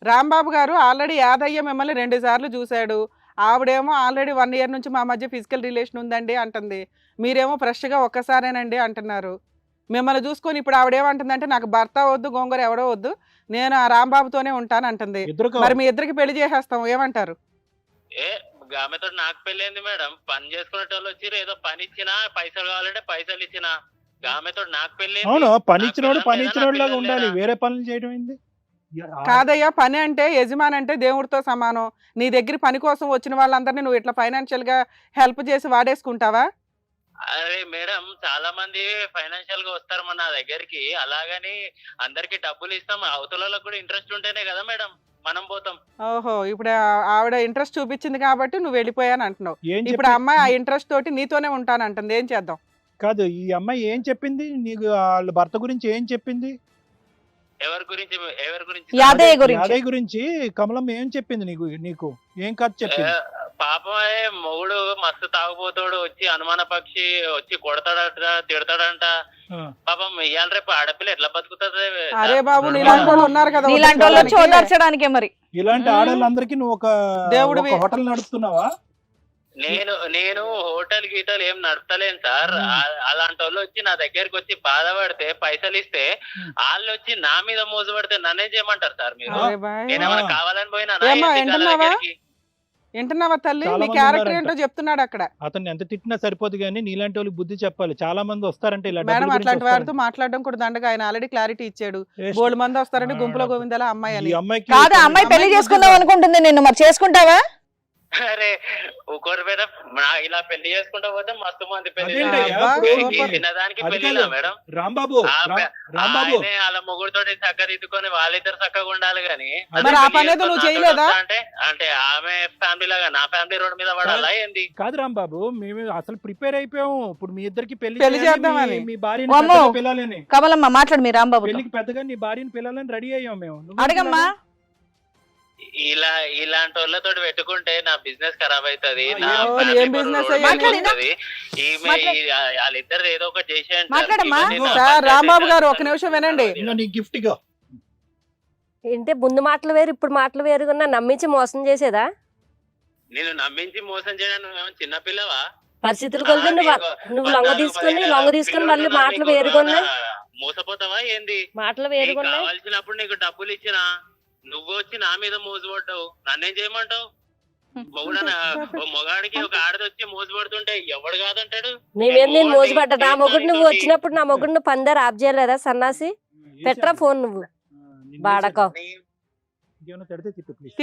రాంబాబు గారు ఆల్రెడీ యాదయ్య మిమ్మల్ని 2 సార్లు చూశాడు. ఆవిడేమో ఆల్రెడీ 1 ఇయర్ నుంచి మా మధ్య ఫిజికల్ రిలేషన్ ఉందండి అంటుంది. మీరేమో ఫ్రెష్‌గా ఒక్కసారేనండి అంటున్నారు. మిమ్మల్ని చూసుకొని ఇప్పుడు ఆవిడేమంటుందంటే నాకు భర్త వద్దు, గోంగూర ఎవడో వద్దు. నేను ఆ రాంబాబుతోనే ఉంటానంటుంది. ఇద్దరు మరి కావాలి. మీ ఇద్దరికి పెళ్లి చేసేస్తాం ఏమంటారు? ఏ ఆమెతో నాకు పెళ్ళైంది మేడం. పని చేసుకునేటోళ్ళు వచ్చిర్రు, ఏదో పని ఇచ్చినా పైసలు కావాలంటే పైసలు ఇచ్చినా. ఆమెతో నాకు పెళ్ళైంది. అవును, పని నాకు ఇచ్చినోడు పిల్లలు పని లేరా? ఇచ్చినోడు లాగా పిల్లలు ఉండాలి. లేరా? వేరే పనులు చేయడం ఏంది? కాదయ్యా, పని అంటే యజమాని అంటే దేవుడితో సమానం. నీ దగ్గర పని కోసం వచ్చిన వాళ్ళందరినీ నువ్వు ఇట్లా ఫైనాన్షియల్‌గా హెల్ప్ చేసి వాడేసుకుంటావా? అరే మేడం, చాలా మంది ఫైనాన్షియల్ గా వస్తారు మన దగ్గరికి. అలాగని అందరికి డబ్బులు ఇస్తాం. అవతలలో కూడా ఇంట్రెస్ట్ ఉంటేనే కదా మేడం మనం పోతాం. ఓహో! ఇప్పుడు ఆవిడ ఇంట్రెస్ట్ చూపించింది కాబట్టి నువ్వు వెళ్ళిపోయాను అంటున్నావు. ఏం ఇప్పుడు ఆ చెప్పి అమ్మాయి ఆ ఇంట్రెస్ట్ తోటి నీతోనే ఉంటానంటుంది. ఏం చేద్దాం? కాదు, ఈ అమ్మాయి ఏం చెప్పింది నీకు? వాళ్ళ భర్త గురించి ఏం చెప్పింది? ఎవరి గురించి? ఎవరి గురించి? యాదయ్య గురించి. యాదయ్య గురించి కమలమ్మ ఏం చెప్పింది నీకు ఏం కథ చెప్పింది? పాపమే మొగుడు మస్తు తాగుపోతాడు, వచ్చి అనుమాన పక్షి వచ్చి కొడతాడట, తిడతాడంట. ఆ. పాపం ఇవాళ రేపు ఆడపిల్ల ఎట్లా బతుకుతుంది? అరే బాబు, నీలాంటి వాళ్ళు ఉన్నారు కదా నీలాంటి వాళ్ళు వదిలించుకోవడానికి. చోదార్చడానికే మరి. ఇలాంటి మ్మ్. ఆడవాళ్ళందరికీ నువ్వు ఒక దేవుడివి. హోటల్ నడుపుతున్నావా? నేను హోటల్ గీటల్ ఏం నడపలేను సార్. అలాంటి వాళ్ళు వచ్చి నా దగ్గరికి వచ్చి బాధపడితే పైసలు ఇస్తే వాళ్ళు వచ్చి నా మీద మోజు పడితే నన్నేం చేయమంటారు సార్ మీరు? అరే బాయ్. నేనేమైనా కావాలని పోయినా ఏమ్మా, వింటున్నావా తల్లి? చాలా నీ మంది క్యారెక్టర్ ఉన్నారంట. ఏంటో చెప్తున్నాడు అక్కడ. అతన్ని ఎంత తిట్టినా సరిపోదు కానీ నీలాంటి వాళ్ళకి బుద్ధి చెప్పాలి. చాలా మంది వస్తారంటే ఇలా మేడం, డబ్బుల గురించి అట్లాంటి వారితో వస్తారంట. మాట్లాడడం కూడా దండగా. ఆయన ఆల్రెడీ క్లారిటీ ఇచ్చాడు. Waste. బోల్డ్ మంది వస్తారంటే గుంపులో ఆ, గోవిందాల అమ్మాయి అని. ఈ అమ్మాయికి కాదు, ఆ అమ్మాయి పెళ్లి అమ్మాయి చేసుకుందాం అనుకుంటుంది నిన్ను, మరి చేసుకుంటావా? అరే ఒకరు మేడం, ఇలా పెళ్లి చేసుకుంటా పోతే మస్తు మంది పెళ్లి. అదేంటయ్యా, అబ్బా, ఇప్పుడు సూపర్. చిన్నదానికి అది పెళ్లిలా కాదు. మేడం? రాంబాబు రాంబాబు ఆయనే వాళ్ళ మొగుడుతోటి చక్కదిద్దుకొని వాళ్ళిద్దరు చక్కగా ఉండాలి గాని మరి ఆ పని ఏదో నువ్వు చేయలేదా? అంటే ఆమె ఫ్యామిలీ లాగా నా ఫ్యామిలీ రోడ్ మీద పడాలా ఏంది? కాదు రాంబాబు, మేము అసలు ప్రిపేర్ అయిపోయాము. ఇప్పుడు మీ ఇద్దరికి పెళ్లి చేయాలి, చేద్దామని. మీ భార్యని అమ్మో. పెద్దగా పిల్లాలని, కమలమ్మ మాట్లాడు మీ రాంబాబు. పెళ్లికి పెద్దగా నీ భార్యని పిల్లాలని రెడీ అయ్యాం మేము. నువ్వు అడగమ్మా. ఇలాంటి వాళ్ళతో పెట్టుకుంటే నా బిజినెస్ ఖరాబ్ అవుతుంది. నా ఏం family కూడా business రోడ్డు అయ్యా? మీదకి వస్తది. వాళ్ళిద్దరు ఏదో ఒకటి చేసేయండి సార్. మాట్లాడమ్మా. ఇవన్నీ నా సార్ పంచాయతీ రాంబాబు గారు కాదు ఒక సార్. నిమిషం వినండి. ఇంకా నీ గిఫ్ట్ గా ఏంటి ముందు మాటలు వేరు ఇప్పుడు మాటలు వేరుగా నమ్మించి మోసం చేసేదా? నేను నమ్మించి మోసం చేయడానికి నువ్వేమో చిన్నపిల్లవా? పరిస్థితులు కొలిది నువ్వు లొంగ తీసుకుని మళ్ళీ మాటలు వేరుగున్నాయి. మోసపోతావా ఏంది? మాటలు నీకు వేరుగున్నాయి. కావాల్సినప్పుడు నీకు డబ్బులు ఇచ్చినా నువ్వు వచ్చి నా మీద మోజు పడ్డావు. నన్నేం చేయమంటావు? మొగాడికి ఒక ఆడది వచ్చి మోజు పడుతుంటే ఎవడు కాదంటాడు? నేను మోసపడ్డా. నా మొగుడు నువ్వు వచ్చినప్పుడు నా మొగుడు పందారు ఆప్ చేయలేదా సన్నాసి? పెట్రా ఫోన్ నువ్వు బాడకో. ఇంకేమైనా తిడితే తిట్టు ప్లీజ్.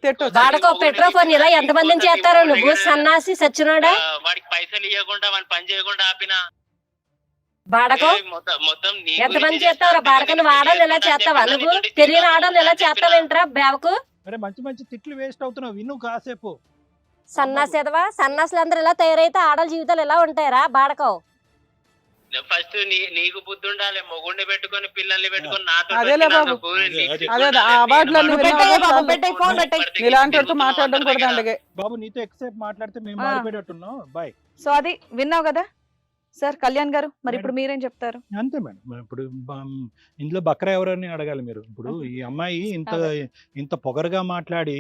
తిట్టు. బాడకో పెట్రా ఫోన్. ఇలా ఎంతమందిని చేస్తారో నువ్వు సన్నాసి సచ్చినాడా? వాడికి పైసలు ఇవ్వకుండా వాడిని పని చేయకుండా ఆపినా బాడకో మొత్తం నీ ఎంతమంది గురించి చేస్తావురా? చేస్తా. బాడకను ఆడాలి ఎలా చేస్తావా నువ్వు? తెలియని ఆడాలి ఎలా చేస్తావేంట్రా బేవకు? అరే మంచి మంచి తిట్లు వేస్ట్ అవుతున్నావు, విను కాసేపు. సన్నాసి ఎదవా. సన్నాసులు అందరూ ఎలా తయారైతే ఆడల జీవితాలు ఎలా ఉంటాయరా బాడకో? ఫస్ట్ నీకు బుద్ధి ఉండాలి. మొగుడిని పెట్టుకొని పిల్లల్ని పెట్టుకొని నాతో అదేలే బాబు. వచ్చినందుకు నీకు అదే, సిగ్గు అదే, ఉండాలి. ఆ అవార్డులన్నీ నేను విన్నావా? పెట్టేయ్ బాబు, చాలు. పెట్టేయ్, ఫోన్ పెట్టేయ్. ఇలాంటి వాడితో మాట్లాడడం కూడా దండగే. బాబు నీతో ఎక్కువసేపు మాట్లాడితే మేము ఆ. మారిపోయేటట్టున్నాం. బాయ్. సో అది విన్నావు కదా సార్ కళ్యాణ్ గారు, మరి ఇప్పుడు మీరేం చెప్తారు? అంతే మేడం. ఇప్పుడు ఇందులో బక్రా ఎవరని అడగాలి మీరు. ఇప్పుడు ఈ అమ్మాయి ఇంత పొగరుగా మాట్లాడి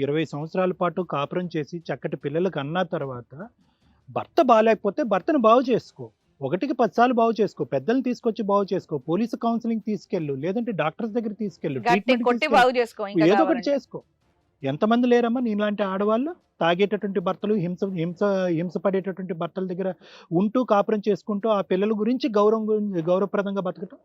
20 సంవత్సరాల పాటు కాపురం చేసి చక్కటి పిల్లలకు అన్న తర్వాత భర్త బాగాలేకపోతే భర్తను బాగు చేసుకో. 1కి 10 సార్లు బాగు చేసుకో. పెద్దల్ని తీసుకొచ్చి బాగు చేసుకో. పోలీసు కౌన్సిలింగ్ తీసుకెళ్ళు, లేదంటే డాక్టర్స్ దగ్గర తీసుకెళ్ళు, గట్టి ట్రీట్మెంట్ కొట్టి తీసుకెళ్ళు. బాగు చేసుకో ఇంకా ఏదో ఒకటి కావాలంటే. చేసుకో. ఎంతమంది లేరమ్మా నీలాంటి ఆడవాళ్ళు? తాగేటటువంటి భర్తలు, హింస పడేటటువంటి భర్తల దగ్గర ఉంటూ కాపురం చేసుకుంటూ ఆ పిల్లల గురించి గౌరవప్రదంగా బతకటం.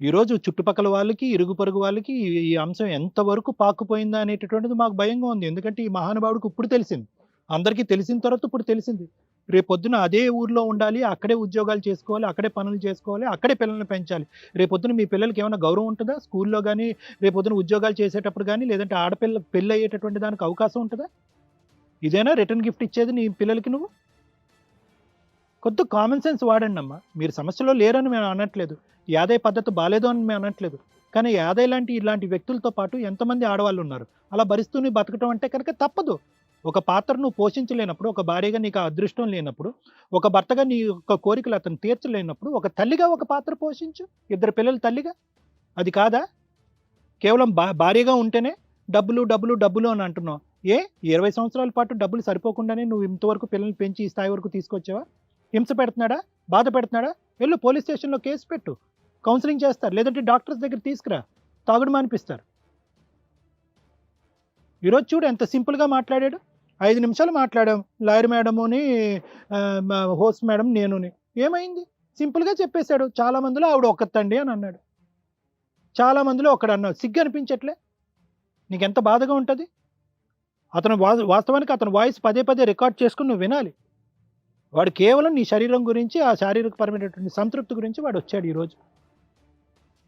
ఈరోజు చుట్టుపక్కల వాళ్ళకి, ఇరుగు పొరుగు వాళ్ళకి ఈ అంశం ఎంతవరకు పాకుపోయిందా అనేటటువంటిది మాకు భయంగా ఉంది. ఎందుకంటే ఈ మహానుభావుడికి ఇప్పుడు తెలిసింది, అందరికీ తెలిసిన తర్వాత ఇప్పుడు తెలిసింది. రేపొద్దున అదే ఊర్లో ఉండాలి, అక్కడే ఉద్యోగాలు చేసుకోవాలి, అక్కడే పనులు చేసుకోవాలి, అక్కడే పిల్లల్ని పెంచాలి. రేపొద్దున మీ పిల్లలకి ఏమైనా గౌరవం ఉంటుందా? స్కూల్లో కానీ, రేపొద్దున ఉద్యోగాలు చేసేటప్పుడు కానీ, లేదంటే ఆడపిల్ల పెళ్ళి అయ్యేటటువంటి దానికి అవకాశం ఉంటుందా? ఇదేనా రిటర్న్ గిఫ్ట్ ఇచ్చేది నీ పిల్లలకి? నువ్వు కొద్ది కామన్ సెన్స్ వాడండి అమ్మా. మీరు సమస్యలో లేరని మేము అనట్లేదు, యాదయ్య పద్ధతి బాగాలేదు అని మేము అనట్లేదు. కానీ యాదయ్య ఇలాంటి వ్యక్తులతో పాటు ఎంతమంది ఆడవాళ్ళు ఉన్నారు. అలా భరిస్తూనే బతకటం అంటే కనుక తప్పదు. ఒక పాత్ర నువ్వు పోషించలేనప్పుడు, ఒక భార్యగా నీకు ఆ అదృష్టం లేనప్పుడు, ఒక భర్తగా నీ యొక్క కోరికలు అతను తీర్చలేనప్పుడు, ఒక తల్లిగా ఒక పాత్ర పోషించు. 2 పిల్లల తల్లిగా. అది కాదా? కేవలం భారీగా ఉంటేనే డబ్బులు డబ్బులు డబ్బులు అని అంటున్నావు. 20 సంవత్సరాల పాటు డబ్బులు సరిపోకుండానే నువ్వు ఇంతవరకు పిల్లల్ని పెంచి ఈ స్థాయి వరకు తీసుకొచ్చావా? హింస పెడుతున్నాడా, బాధ పెడుతున్నాడా? వెళ్ళు పోలీస్ స్టేషన్లో కేసు పెట్టు, కౌన్సిలింగ్ చేస్తారు, లేదంటే డాక్టర్స్ దగ్గర తీసుకురా, తాగుడు మానిపిస్తారు. ఈరోజు చూడు ఎంత సింపుల్గా మాట్లాడాడు. 5 నిమిషాలు మాట్లాడాం, లాయర్ మేడముని, హోస్ట్ మేడం, నేనుని. ఏమైంది? సింపుల్గా చెప్పేశాడు. చాలా మందిలో ఆవిడ ఒక్కతండి అని అన్నాడు, చాలా మందిలో ఒక్కడు అన్నాడు. సిగ్గు అనిపించట్లే? నీకు ఎంత బాధగా ఉంటుంది? అతను వాస్తవానికి అతను వాయిస్ పదే పదే రికార్డ్ చేసుకుని నువ్వు వినాలి. వాడు కేవలం నీ శరీరం గురించి, ఆ శారీరకపరమైనటువంటి సంతృప్తి గురించి వాడు వచ్చాడు ఈరోజు.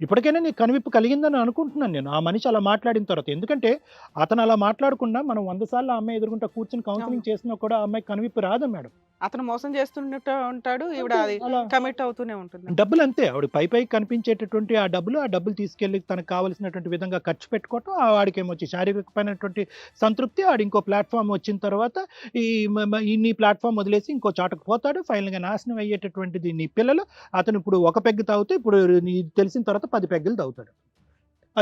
ఇప్పటికైనా నీకు కనువిప్పు కలిగిందని అనుకుంటున్నాను నేను ఆ మనిషి అలా మాట్లాడిన తర్వాత. ఎందుకంటే అతను అలా మాట్లాడకుండా మనం 100 సార్లు ఆ అమ్మాయి ఎదుర్కొంటా కూర్చొని కౌన్సిలింగ్ చేసినా కూడా ఆ అమ్మాయి కనువిప్పు రాదు మేడం. అతను మోసం చేస్తుంటూ ఉంటాడు, ఈవిడ అది అలా కమిట్ అవుతూనే ఉంటుంది. డబ్బులు అంతే, ఆవిడ పై కనిపించేటటువంటి ఆ డబ్బులు తీసుకెళ్లి తనకు కావాల్సినటువంటి విధంగా ఖర్చు పెట్టుకోవటం. వాడికి ఏమొచ్చి శారీరకమైనటువంటి సంతృప్తి. ఆడు ఇంకో ప్లాట్ఫామ్ వచ్చిన తర్వాత నీ ప్లాట్ఫామ్ వదిలేసి ఇంకో చాటకు పోతాడు. ఫైనల్గా నాశనం అయ్యేటటువంటిది నీ పిల్లలు. అతను ఇప్పుడు ఒక పెగ్గు తాగితే ఇప్పుడు నీ తెలిసిన తర్వాత 10 పెగ్గులు తాగుతాడు.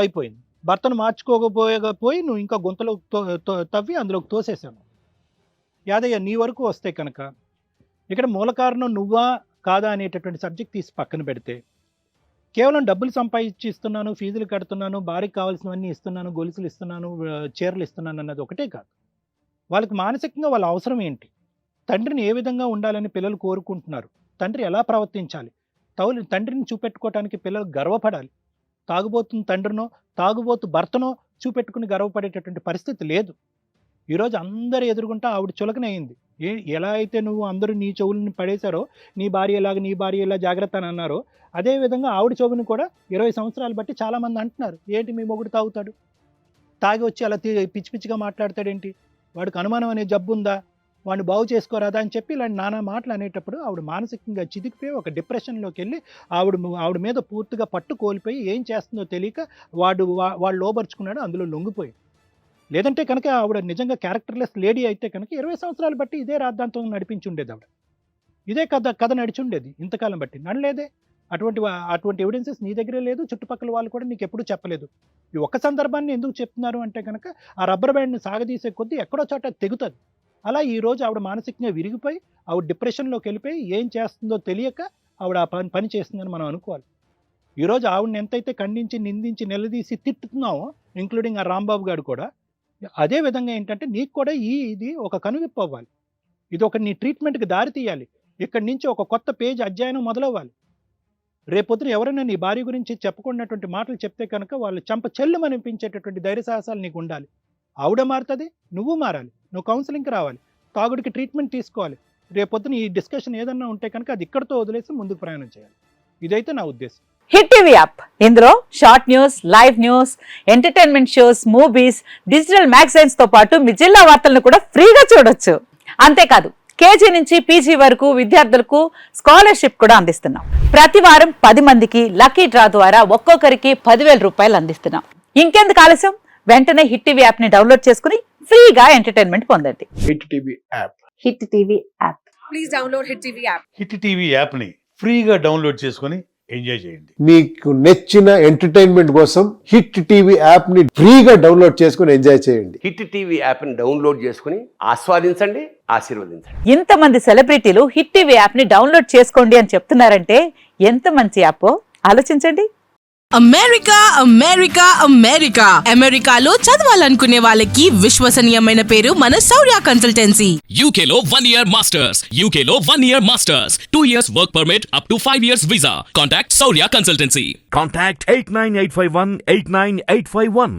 అయిపోయింది. భర్తను మార్చుకోకపోయి నువ్వు ఇంకా గుంతలో తవ్వి అందులోకి తోసేసాను. యాదయ్య, నీ వరకు వస్తే కనుక ఇక్కడ మూల కారణం నువ్వా కాదా అనేటటువంటి సబ్జెక్ట్ తీసి పక్కన పెడితే, కేవలం డబ్బులు సంపాదించిస్తున్నాను, ఫీజులు కడుతున్నాను, భార్యకి కావాల్సినవన్నీ ఇస్తున్నాను, గొలుసులు ఇస్తున్నాను, చీరలు ఇస్తున్నాను అన్నది ఒకటే కాదు. వాళ్ళకి మానసికంగా వాళ్ళ అవసరం ఏంటి? తండ్రిని ఏ విధంగా ఉండాలని పిల్లలు కోరుకుంటున్నారు? తండ్రి ఎలా ప్రవర్తించాలి? తండ్రిని చూపెట్టుకోవటానికి పిల్లలు గర్వపడాలి. తాగుబోతున్న తండ్రినో తాగుబోతు భర్తనో చూపెట్టుకుని గర్వపడేటటువంటి పరిస్థితి లేదు. ఈరోజు అందరు ఎదుర్కొంటా ఆవిడ చులకనయింది. ఎలా అయితే నువ్వు అందరూ నీ చెవులని పడేశారో, నీ భార్య ఎలా జాగ్రత్త అని అన్నారో, అదేవిధంగా ఆవిడ చెవుని కూడా 20 సంవత్సరాలు బట్టి చాలామంది అంటున్నారు, ఏంటి మీ మొగుడు తాగుతాడు, తాగి వచ్చి అలా పిచ్చి పిచ్చిగా మాట్లాడతాడేంటి, వాడికి అనుమానం అనే జబ్బు ఉందా, వాడిని బాగు చేసుకోరాదా అని చెప్పి ఇలాంటి నానా మాటలు అనేటప్పుడు ఆవిడ మానసికంగా చిదికిపోయి ఒక డిప్రెషన్లోకి వెళ్ళి ఆవిడ మీద పూర్తిగా పట్టు కోల్పోయి ఏం చేస్తుందో తెలియక వాడు లోబరుచుకున్నాడు, అందులో లొంగిపోయి. లేదంటే కనుక ఆవిడ నిజంగా క్యారెక్టర్లెస్ లేడీ అయితే కనుక 20 సంవత్సరాలు బట్టి ఇదే రాద్ధాంతం నడిపించి ఉండేది. ఆవిడ ఇదే కథ నడిచి ఉండేది ఇంతకాలం బట్టి. నడలేదే. అటువంటి ఎవిడెన్సెస్ నీ దగ్గరే లేదు, చుట్టుపక్కల వాళ్ళు కూడా నీకు ఎప్పుడూ చెప్పలేదు. ఈ ఒక్క సందర్భాన్ని ఎందుకు చెప్తున్నారు అంటే కనుక ఆ రబ్బర్ బ్యాండ్ని సాగదీసే కొద్దీ ఎక్కడో చోట తెగుతుంది. అలా ఈరోజు ఆవిడ మానసికంగా విరిగిపోయి ఆవిడ డిప్రెషన్లోకి వెళ్ళిపోయి ఏం చేస్తుందో తెలియక ఆవిడ ఆ పని చేస్తుందని మనం అనుకోవాలి. ఈరోజు ఆవిడని ఎంతైతే ఖండించి, నిందించి, నిలదీసి తిట్టుతున్నామో, ఇంక్లూడింగ్ ఆ రాంబాబు గారు కూడా, అదే విధంగా ఏంటంటే నీకు కూడా ఇది ఒక కనువిప్పు అవ్వాలి. ఇది ఒక నీ ట్రీట్మెంట్కి దారి తీయాలి. ఇక్కడి నుంచి ఒక కొత్త అధ్యాయం మొదలవ్వాలి. రేపొద్దున ఎవరైనా నీ భార్య గురించి చెప్పుకున్నటువంటి మాటలు చెప్తే కనుక వాళ్ళు చెంప చెల్లుమనిపించేటటువంటి ధైర్య సాహసాలు నీకు ఉండాలి. ఆవిడ మారుతుంది, నువ్వు మారాలి, నువ్వు కౌన్సిలింగ్కి రావాలి, తాగుడికి ట్రీట్మెంట్ తీసుకోవాలి. రేపొద్దున ఈ డిస్కషన్ ఏదన్నా ఉంటే కనుక అది ఇక్కడితో వదిలేసి ముందుకు ప్రయాణం చేయాలి. ఇదైతే నా ఉద్దేశం. హిట్ టీవీ యాప్, ఇందులో short news, live news, entertainment shows, movies, digital magazines తో పాటు మీ జిల్లా వార్తలను కూడా ఫ్రీగా చూడొచ్చు. అంతేకాదు కేజీ నుంచి పీజీ వరకు విద్యార్థులకు స్కాలర్షిప్ కూడా అందిస్తున్నాం. ప్రతి వారం 10 మందికి లక్కీ డ్రా ద్వారా ఒక్కొక్కరికి 10,000 రూపాయలు అందిస్తున్నాం. ఇంకెందుకు ఆలస్యం, వెంటనే హిట్ టీవీ యాప్ ని డౌన్లోడ్ చేసుకుని ఫ్రీగా ఎంటర్టైన్మెంట్ పొందండి. Hit TV app. Hit TV app. Please download hit TV app. Hit TV app ని ఫ్రీగా డౌన్లోడ్ చేసుకొని ఎంజాయ్ చేయండి. మీకు నచ్చిన ఎంటర్టైన్మెంట్ కోసం హిట్ టీవీ యాప్ ని ఫ్రీగా డౌన్లోడ్ చేసుకొని ఎంజాయ్ చేయండి. హిట్ టీవీ యాప్ ని డౌన్లోడ్ చేసుకుని ఆస్వాదించండి, ఆశీర్వదించండి. ఇంతమంది సెలబ్రిటీలు హిట్ టీవీ యాప్ ని డౌన్లోడ్ చేసుకోండి అని చెప్తున్నారంటే ఎంత మంచి యాప్ ఆలోచించండి. అమెరికా అమెరికా అమెరికా అమెరికాలో చదవాలనుకునే వాళ్ళకి విశ్వసనీయమైన పేరు మన శౌర్య కన్సల్టెన్సీ. UK లో 1 year masters. UK లో 1 year masters. 2 years work permit up to 5 years visa. Contact Saurya Consultancy. Contact 89851 89851.